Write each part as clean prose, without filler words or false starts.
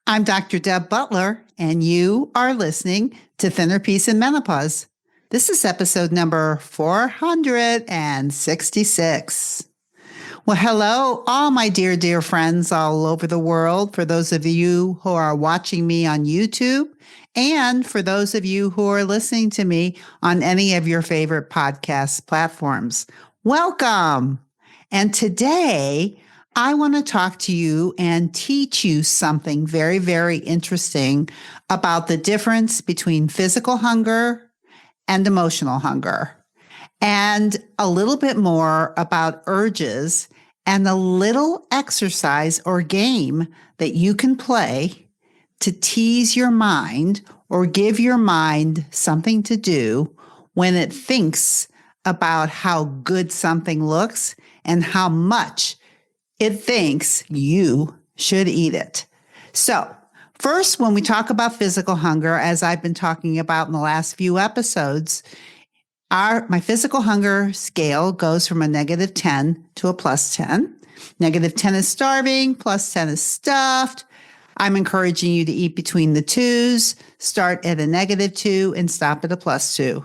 I'm Dr. Deb Butler, and you are listening to Thinner Peace in Menopause. This is episode number 466. Well, hello, all my dear, dear friends all over the world. For those of you who are watching me on YouTube, and for those of you who are listening to me on any of your favorite podcast platforms, welcome. And today, I want to talk to you and teach you something very, very interesting about the difference between physical hunger and emotional hunger, and a little bit more about urges and a little exercise or game that you can play to tease your mind or give your mind something to do when it thinks about how good something looks and how much it thinks you should eat it. So, first, when we talk about physical hunger, as I've been talking about in the last few episodes, my physical hunger scale goes from a -10 to a +10. -10 is starving, +10 is stuffed. I'm encouraging you to eat between the twos, start at a -2 and stop at a +2.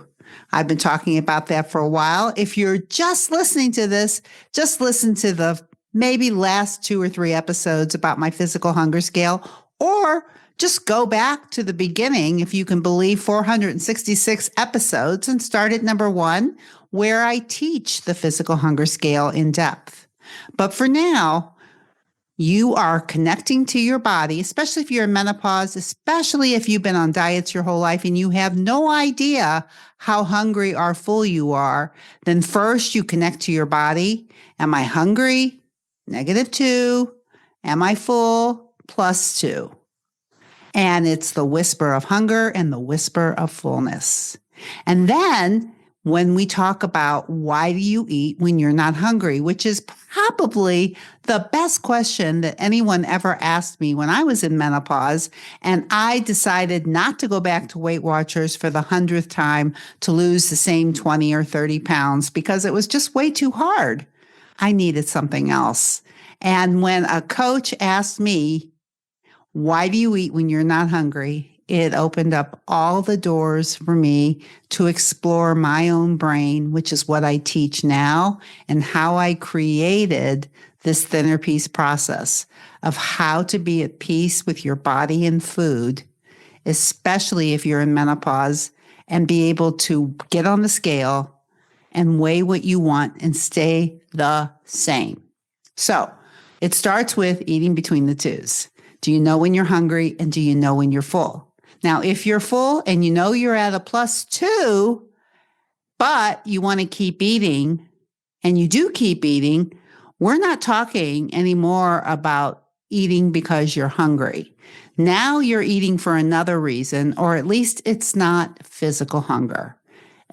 I've been talking about that for a while. If you're just listening to this, just listen to the maybe last 2 or 3 episodes about my physical hunger scale, or just go back to the beginning, if you can believe 466 episodes, and start at number 1, where I teach the physical hunger scale in depth. But for now, you are connecting to your body, especially if you're in menopause, especially if you've been on diets your whole life and you have no idea how hungry or full you are. Then first you connect to your body. Am I hungry? -2. Am I full? +2. And it's the whisper of hunger and the whisper of fullness. And then when we talk about why do you eat when you're not hungry, which is probably the best question that anyone ever asked me when I was in menopause, and I decided not to go back to Weight Watchers for the 100th time to lose the same 20 or 30 pounds because it was just way too hard. I needed something else. And when a coach asked me, why do you eat when you're not hungry? It opened up all the doors for me to explore my own brain, which is what I teach now, and how I created this thinner peace process of how to be at peace with your body and food, especially if you're in menopause, and be able to get on the scale and weigh what you want and stay the same. So it starts with eating between the twos. Do you know when you're hungry, and do you know when you're full? Now, if you're full and you know you're at a +2, but you want to keep eating, and you do keep eating, we're not talking anymore about eating because you're hungry. Now you're eating for another reason, or at least it's not physical hunger.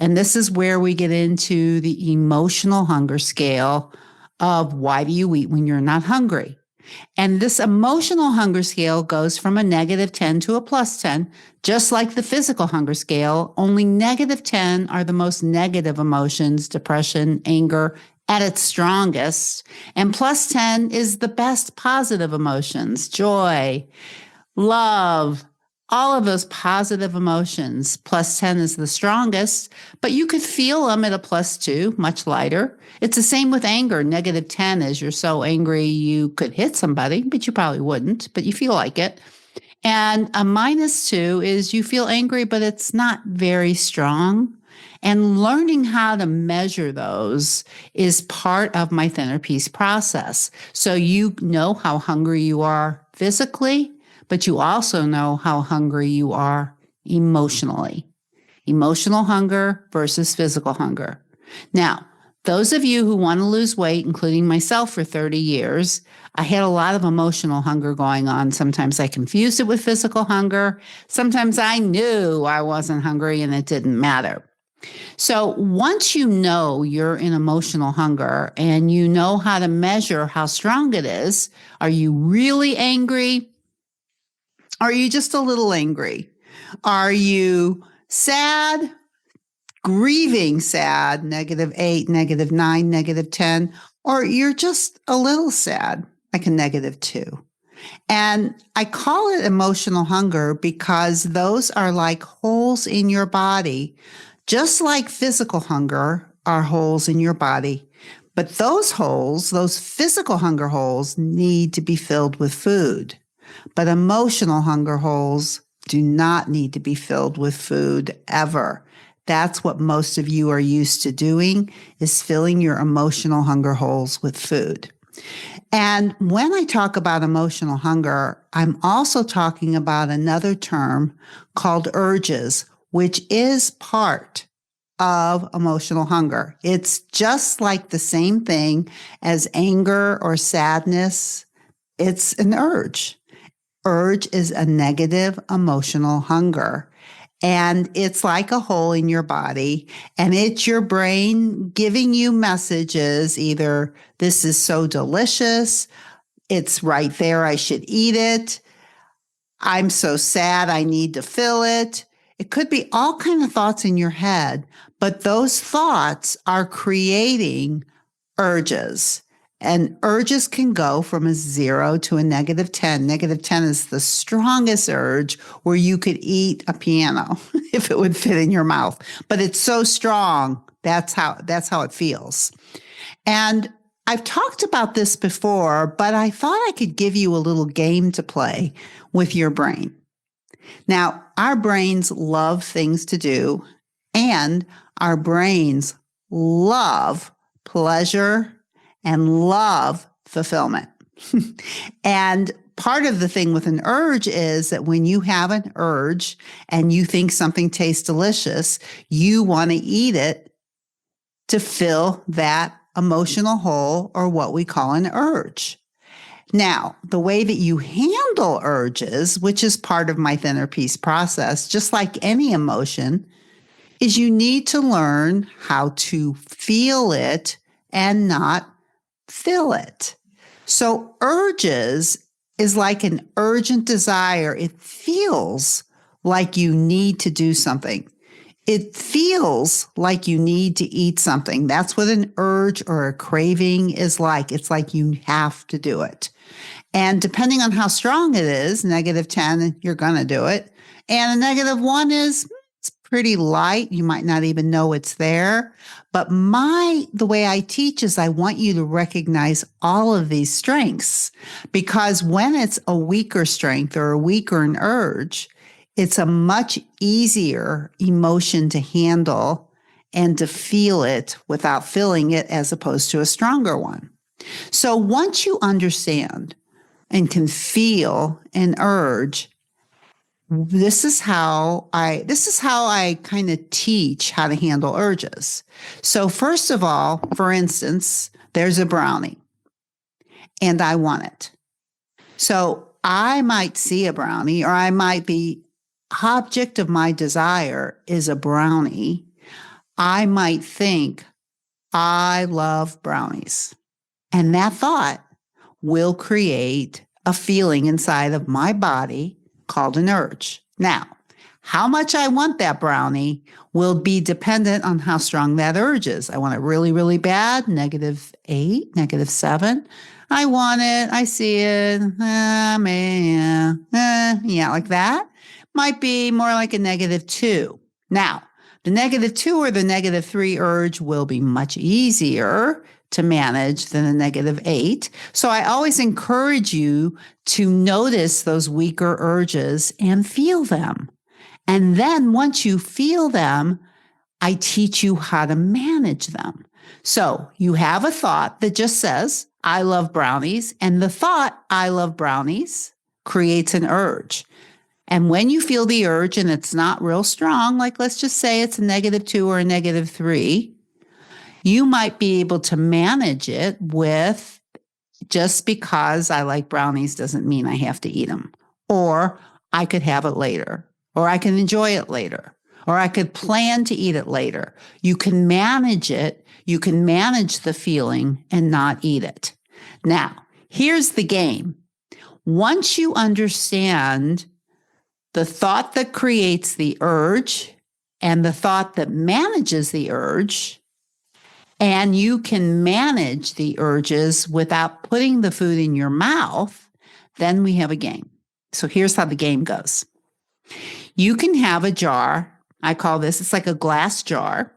And this is where we get into the emotional hunger scale of why do you eat when you're not hungry? And this emotional hunger scale goes from a -10 to a +10, just like the physical hunger scale, only -10 are the most negative emotions, depression, anger, at its strongest. And +10 is the best positive emotions, joy, love, all of those positive emotions. +10 is the strongest, but you could feel them at a +2, much lighter. It's the same with anger. -10 is you're so angry you could hit somebody, but you probably wouldn't, but you feel like it. And a -2 is you feel angry, but it's not very strong. And learning how to measure those is part of my thinner peace process. So you know how hungry you are physically, but you also know how hungry you are emotionally. Emotional hunger versus physical hunger. Now, those of you who want to lose weight, including myself for 30 years, I had a lot of emotional hunger going on. Sometimes I confused it with physical hunger. Sometimes I knew I wasn't hungry and it didn't matter. So once you know you're in emotional hunger and you know how to measure how strong it is, are you really angry? Are you just a little angry? Are you sad, grieving sad, -8, -9, -10, or you're just a little sad, like a -2? And I call it emotional hunger because those are like holes in your body, just like physical hunger are holes in your body. But those holes, those physical hunger holes, need to be filled with food. But emotional hunger holes do not need to be filled with food ever. That's what most of you are used to doing, is filling your emotional hunger holes with food. And when I talk about emotional hunger, I'm also talking about another term called urges, which is part of emotional hunger. It's just like the same thing as anger or sadness. It's an urge. Urge is a negative emotional hunger. And it's like a hole in your body, and it's your brain giving you messages, either this is so delicious, it's right there, I should eat it, I'm so sad, I need to fill it. It could be all kind of thoughts in your head, but those thoughts are creating urges. And urges can go from a 0 to a -10. -10 is the strongest urge, where you could eat a piano if it would fit in your mouth. But it's so strong, that's how it feels. And I've talked about this before, but I thought I could give you a little game to play with your brain. Now, our brains love things to do, and our brains love pleasure and love fulfillment. And part of the thing with an urge is that when you have an urge and you think something tastes delicious, you want to eat it to fill that emotional hole, or what we call an urge. Now, the way that you handle urges, which is part of my thinner peace process, just like any emotion, is you need to learn how to feel it and not fill it. So urges is like an urgent desire. It feels like you need to do something. It feels like you need to eat something. That's what an urge or a craving is like. It's like you have to do it. And depending on how strong it is, -10, you're going to do it. And a -1 is it's pretty light. You might not even know it's there. But the way I teach is I want you to recognize all of these strengths, because when it's a weaker strength or a weaker an urge, it's a much easier emotion to handle and to feel it without feeling it, as opposed to a stronger one. So once you understand and can feel an urge, this is how I kind of teach how to handle urges. So first of all, for instance, there's a brownie and I want it. So I might see a brownie, or I might be object of my desire is a brownie. I might think, I love brownies. And that thought will create a feeling inside of my body called an urge. Now, how much I want that brownie will be dependent on how strong that urge is. I want it really, really bad, -8, -7. I want it, I see it, yeah, like that. Might be more like a -2. Now, the -2 or the -3 urge will be much easier to manage than a -8. So I always encourage you to notice those weaker urges and feel them. And then once you feel them, I teach you how to manage them. So you have a thought that just says, I love brownies, and the thought, I love brownies, creates an urge. And when you feel the urge and it's not real strong, like let's just say it's a -2 or a -3, you might be able to manage it with, just because I like brownies doesn't mean I have to eat them. Or I could have it later, or I can enjoy it later, or I could plan to eat it later. You can manage it. You can manage the feeling and not eat it. Now, here's the game. Once you understand the thought that creates the urge and the thought that manages the urge, and you can manage the urges without putting the food in your mouth, Then we have a game. So here's how the game goes. You can have a jar. I call this, it's like a glass jar.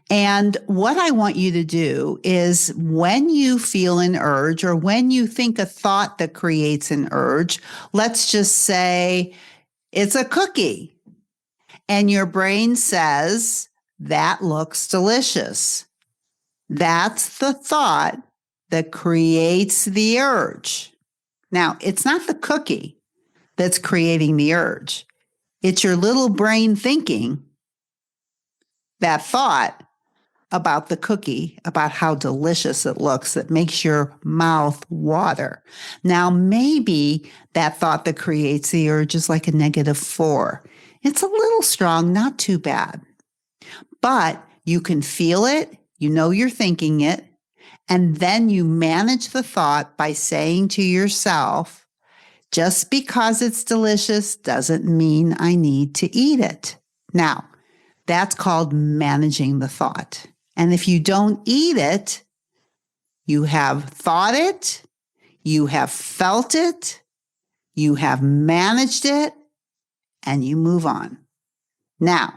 And what I want you to do is when you feel an urge or when you think a thought that creates an urge, let's just say it's a cookie. And your brain says, that looks delicious. That's the thought that creates the urge. Now, it's not the cookie that's creating the urge. It's your little brain thinking that thought about the cookie, about how delicious it looks, that makes your mouth water. Now, maybe that thought that creates the urge is like a -4. It's a little strong, not too bad. But you can feel it, you know you're thinking it, and then you manage the thought by saying to yourself, just because it's delicious doesn't mean I need to eat it. Now, that's called managing the thought. And if you don't eat it, you have thought it, you have felt it, you have managed it, and you move on. Now,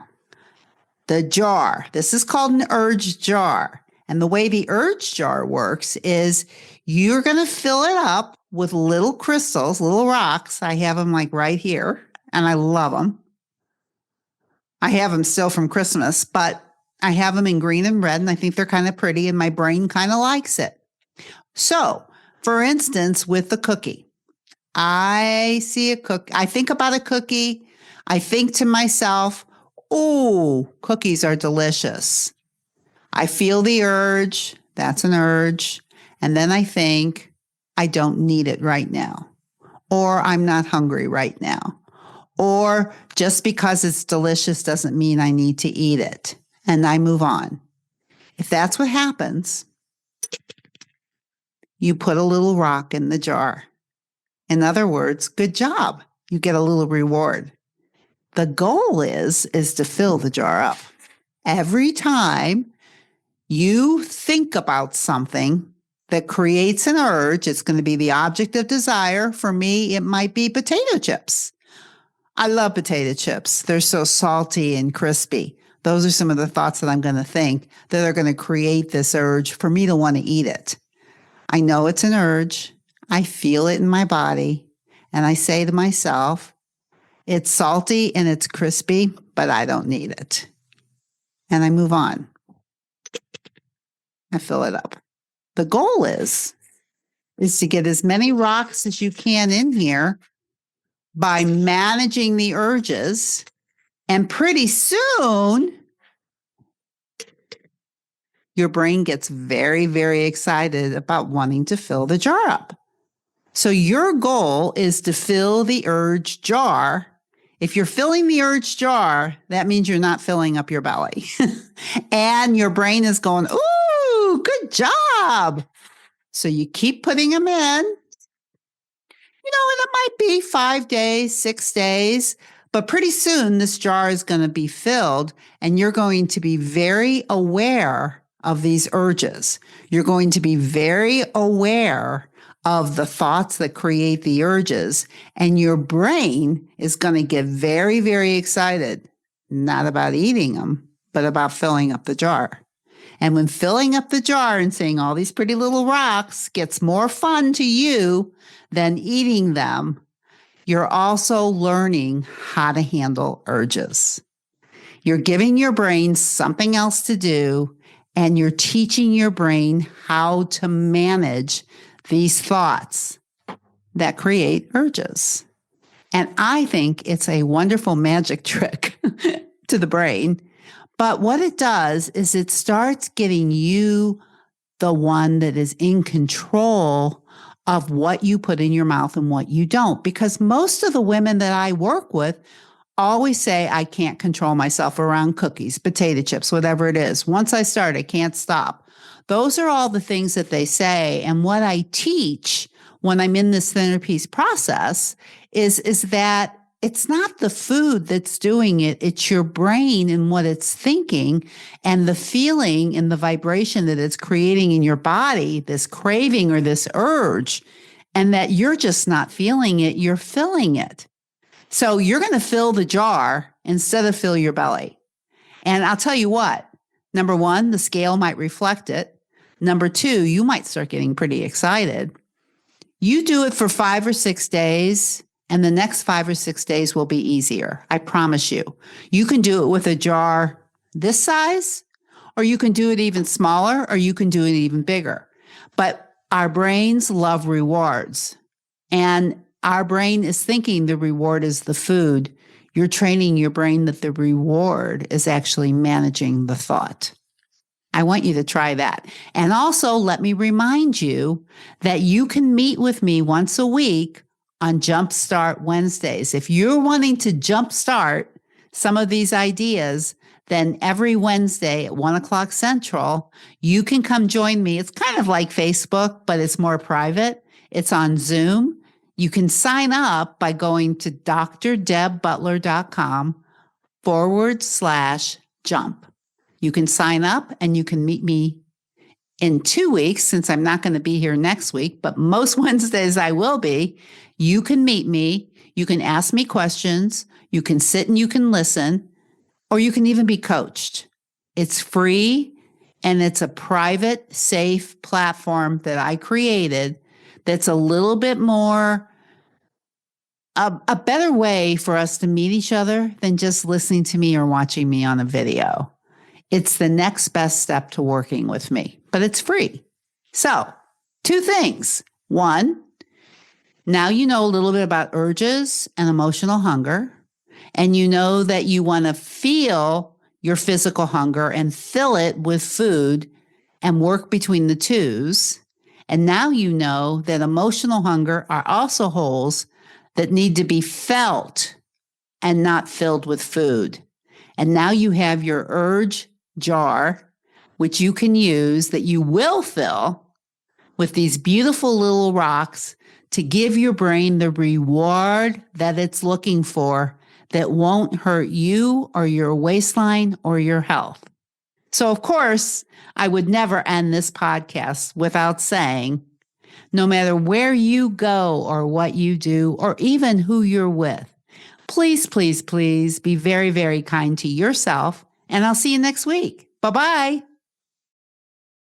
the jar, this is called an urge jar. And the way the urge jar works is you're going to fill it up with little crystals, little rocks. I have them like right here, and I love them. I have them still from Christmas, but I have them in green and red, and I think they're kind of pretty, and my brain kind of likes it. So, for instance, with the cookie, I see a cookie. I think about a cookie. I think to myself, ooh, cookies are delicious. I feel the urge. That's an urge. And then I think, I don't need it right now. Or I'm not hungry right now. Or just because it's delicious doesn't mean I need to eat it. And I move on. If that's what happens, you put a little rock in the jar. In other words, good job. You get a little reward. The goal is to fill the jar up. Every time you think about something that creates an urge, it's going to be the object of desire. For me, it might be potato chips. I love potato chips. They're so salty and crispy. Those are some of the thoughts that I'm going to think that are going to create this urge for me to want to eat it. I know it's an urge. I feel it in my body. And I say to myself, it's salty and it's crispy, but I don't need it. And I move on. I fill it up. The goal is to get as many rocks as you can in here by managing the urges. And pretty soon, your brain gets very, very excited about wanting to fill the jar up. So your goal is to fill the urge jar. If you're filling the urge jar, that means you're not filling up your belly. And your brain is going, ooh, good job. So you keep putting them in. You know, and it might be 5 days, 6 days, but pretty soon this jar is going to be filled and you're going to be very aware of these urges. You're going to be very aware of the thoughts that create the urges, and your brain is going to get very, very excited, not about eating them, but about filling up the jar. And when filling up the jar and seeing all these pretty little rocks gets more fun to you than eating them, you're also learning how to handle urges. You're giving your brain something else to do, and you're teaching your brain how to manage these thoughts that create urges. And I think it's a wonderful magic trick to the brain. But what it does is it starts getting you the one that is in control of what you put in your mouth and what you don't. Because most of the women that I work with always say, I can't control myself around cookies, potato chips, whatever it is. Once I start, I can't stop. Those are all the things that they say. And what I teach when I'm in this centerpiece process is that it's not the food that's doing it. It's your brain and what it's thinking and the feeling and the vibration that it's creating in your body, this craving or this urge. and that you're just not feeling it, you're filling it. So you're going to fill the jar instead of fill your belly. And I'll tell you what, number one, the scale might reflect it. Number two, you might start getting pretty excited. You do it for 5 or 6 days, and the next 5 or 6 days will be easier. I promise you. You can do it with a jar this size, or you can do it even smaller, or you can do it even bigger. But our brains love rewards, and our brain is thinking the reward is the food. You're training your brain that the reward is actually managing the thought. I want you to try that. And also, let me remind you that you can meet with me once a week on Jumpstart Wednesdays. If you're wanting to jumpstart some of these ideas, then every Wednesday at 1 o'clock Central, you can come join me. It's kind of like Facebook, but it's more private. It's on Zoom. You can sign up by going to drdebbutler.com/jump. You can sign up and you can meet me in 2 weeks, since I'm not going to be here next week, but most Wednesdays I will be. You can meet me. You can ask me questions. You can sit and you can listen, or you can even be coached. It's free, and it's a private, safe platform that I created that's a little bit more, a better way for us to meet each other than just listening to me or watching me on a video. It's the next best step to working with me, but it's free. So, 2 things. 1, now you know a little bit about urges and emotional hunger, and you know that you want to feel your physical hunger and fill it with food and work between the twos. And now you know that emotional hunger are also holes that need to be felt and not filled with food. And now you have your urge jar, which you can use, that you will fill with these beautiful little rocks to give your brain the reward that it's looking for, that won't hurt you or your waistline or your health. So, of course, I would never end this podcast without saying, no matter where you go or what you do, or even who you're with, please, please, please be very, very kind to yourself. And I'll see you next week. Bye-bye.